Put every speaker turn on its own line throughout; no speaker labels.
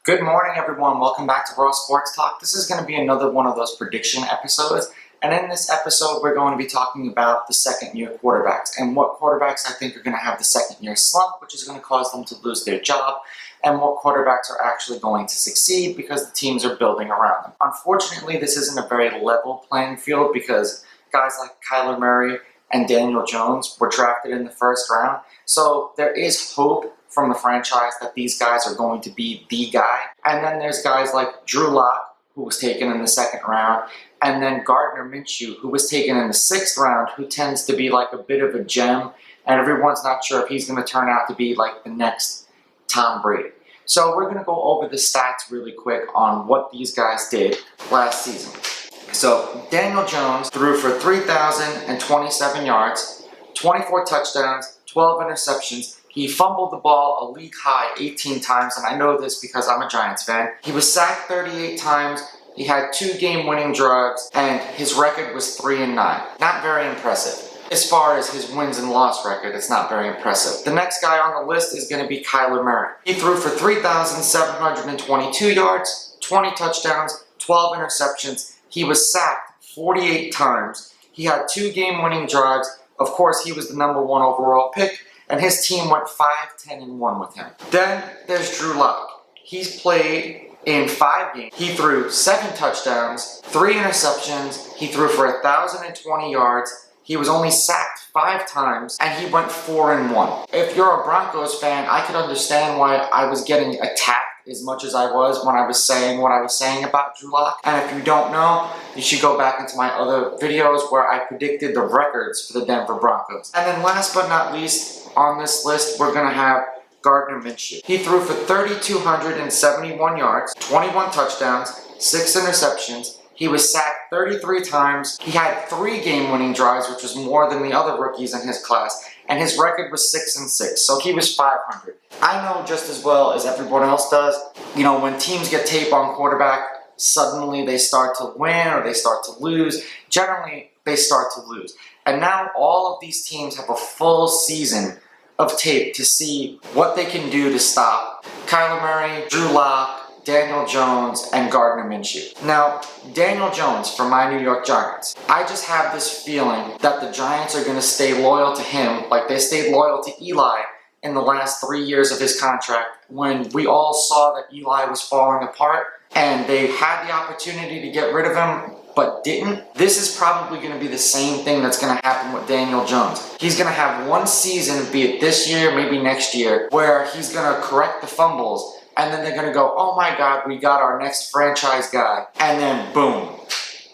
Good morning, everyone. Welcome back to Raw Sports Talk. This is going to be another one of those prediction episodes. And in this episode, we're going to be talking about the second-year quarterbacks and what quarterbacks I think are going to have the second-year slump, which is going to cause them to lose their job, and what quarterbacks are actually going to succeed because the teams are building around them. Unfortunately, this isn't a very level playing field because guys like Kyler Murray and Daniel Jones were drafted in the first round. So there is hope from the franchise that these guys are going to be the guy. And then there's guys like Drew Lock, who was taken in the second round, and then Gardner Minshew, who was taken in the sixth round, who tends to be like a bit of a gem, and everyone's not sure if he's going to turn out to be like the next Tom Brady. So we're going to go over the stats really quick on what these guys did last season. So Daniel Jones threw for 3,027 yards, 24 touchdowns, 12 interceptions. He fumbled the ball a league high 18 times, and I know this because I'm a Giants fan. He was sacked 38 times. He had 2 game-winning drives, and his record was 3-9. Not very impressive. As far as his wins and loss record, it's not very impressive. The next guy on the list is going to be Kyler Murray. He threw for 3,722 yards, 20 touchdowns, 12 interceptions. He was sacked 48 times. He had 2 game-winning drives. Of course, he was the number 1 overall pick, and his team went 5-10-1 with him. Then there's Drew Lock. He's played in 5 games. He threw 7 touchdowns, 3 interceptions. He threw for 1,020 yards. He was only sacked 5 times, and he went 4-1. If you're a Broncos fan, I could understand why I was getting attacked as much as I was when I was saying what I was saying about Drew Lock. And if you don't know, you should go back into my other videos where I predicted the records for the Denver Broncos. And then last but not least on this list, we're going to have Gardner Minshew. He threw for 3,271 yards, 21 touchdowns, 6 interceptions. He was sacked 33 times. He had 3 game-winning drives, which was more than the other rookies in his class. And his record was 6-6, so he was 500. I know just as well as everyone else does, you know, when teams get tape on quarterback, suddenly they start to win or they start to lose. Generally, they start to lose. And now all of these teams have a full season of tape to see what they can do to stop Kyler Murray, Drew Lock, Daniel Jones, and Gardner Minshew. Now, Daniel Jones from my New York Giants. I just have this feeling that the Giants are going to stay loyal to him like they stayed loyal to Eli in the last 3 years of his contract when we all saw that Eli was falling apart and they had the opportunity to get rid of him but didn't. This is probably going to be the same thing that's going to happen with Daniel Jones. He's going to have one season, be it this year, maybe next year, where he's going to correct the fumbles. And then they're going to go, oh my God, we got our next franchise guy. And then boom,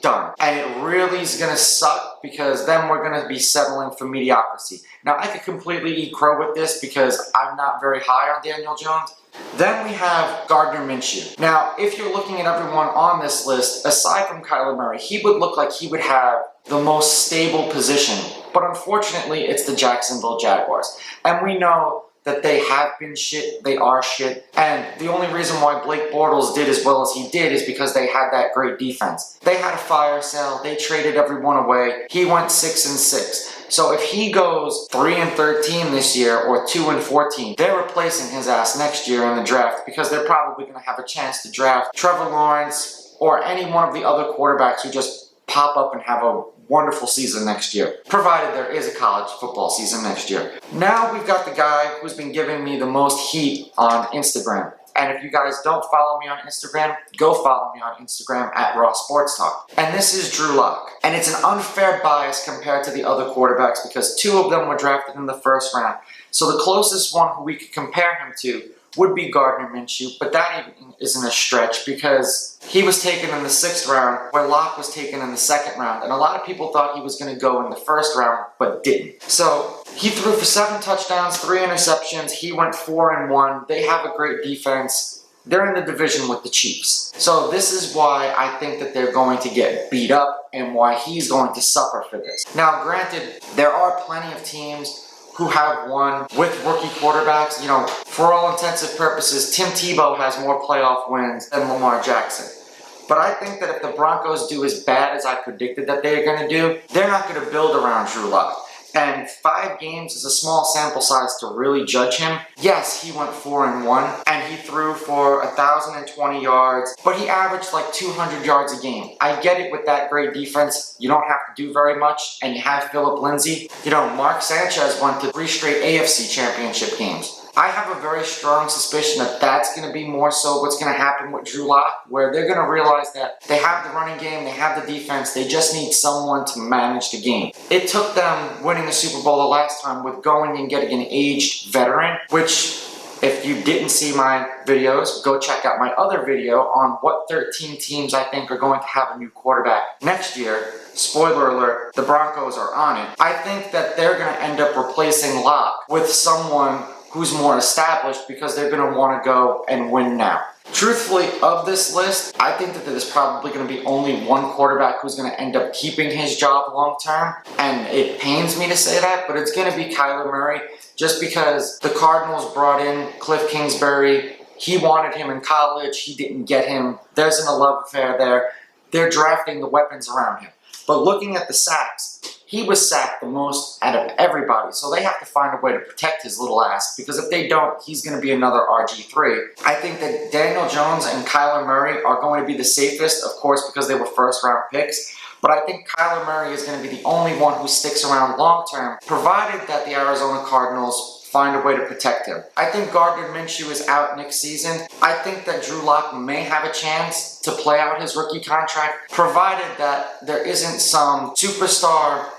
done. And it really is going to suck because then we're going to be settling for mediocrity. Now, I could completely eat crow with this because I'm not very high on Daniel Jones. Then we have Gardner Minshew. Now, if you're looking at everyone on this list, aside from Kyler Murray, he would look like he would have the most stable position. But unfortunately, it's the Jacksonville Jaguars. And we know that they have been shit, they are shit, and the only reason why Blake Bortles did as well as he did is because they had that great defense. They had a fire sale, they traded everyone away, he went 6-6. So if he goes 3-13 this year or 2-14, they're replacing his ass next year in the draft because they're probably going to have a chance to draft Trevor Lawrence or any one of the other quarterbacks who just pop up and have a wonderful season next year, provided there is a college football season next year. Now we've got the guy who's been giving me the most heat on Instagram. And if you guys don't follow me on Instagram, go follow me on Instagram at Raw Sports Talk. And this is Drew Lock. And it's an unfair bias compared to the other quarterbacks because 2 of them were drafted in the first round. So the closest one who we could compare him to would be Gardner Minshew, but that even isn't a stretch because he was taken in the 6th round where Lock was taken in the 2nd round, and a lot of people thought he was going to go in the 1st round, but didn't. So he threw for 7 touchdowns, 3 interceptions, he went 4-1. They have a great defense. They're in the division with the Chiefs. So this is why I think that they're going to get beat up and why he's going to suffer for this. Now, granted, there are plenty of teams who have won with rookie quarterbacks. You know, for all intensive purposes, Tim Tebow has more playoff wins than Lamar Jackson. But I think that if the Broncos do as bad as I predicted that they're going to do, they're not going to build around Drew Lock. and 5 games is a small sample size to really judge him. Yes, he went 4-1, and he threw for 1,020 yards, but he averaged like 200 yards a game. I get it with that great defense. You don't have to do very much, and you have Philip Lindsay. You know, Mark Sanchez went to 3 straight AFC championship games. I have a very strong suspicion that that's going to be more so what's going to happen with Drew Lock, where they're going to realize that they have the running game, they have the defense, they just need someone to manage the game. It took them winning the Super Bowl the last time with going and getting an aged veteran, which, if you didn't see my videos, go check out my other video on what 13 teams I think are going to have a new quarterback next year. Spoiler alert, the Broncos are on it. I think that they're going to end up replacing Lock with someone who's more established because they're going to want to go and win now. Truthfully, of this list, I think that there's probably going to be only one quarterback who's going to end up keeping his job long term, and it pains me to say that, but it's going to be Kyler Murray, just because the Cardinals brought in Cliff Kingsbury. He wanted him in college, he didn't get him. There's a love affair there. They're drafting the weapons around him. But looking at the sacks, he was sacked the most out of everybody, so they have to find a way to protect his little ass, because if they don't, he's going to be another RG3. I think that Daniel Jones and Kyler Murray are going to be the safest, of course, because they were first-round picks, but I think Kyler Murray is going to be the only one who sticks around long-term, provided that the Arizona Cardinals find a way to protect him. I think Gardner Minshew is out next season. I think that Drew Lock may have a chance to play out his rookie contract, provided that there isn't some superstar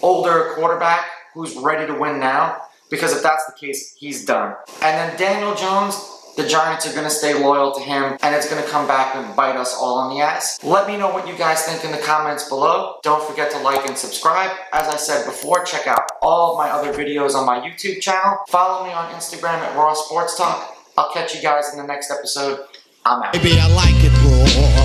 older quarterback who's ready to win now, because if that's the case, he's done. And then Daniel Jones, the Giants are going to stay loyal to him, and it's going to come back and bite us all on the ass. Let me know what you guys think in the comments below. Don't forget to like and subscribe. As I said before, check out all of my other videos on my YouTube channel. Follow me on Instagram at Raw Sports Talk. I'll catch you guys in the next episode. I'm out.
Baby, I like it raw.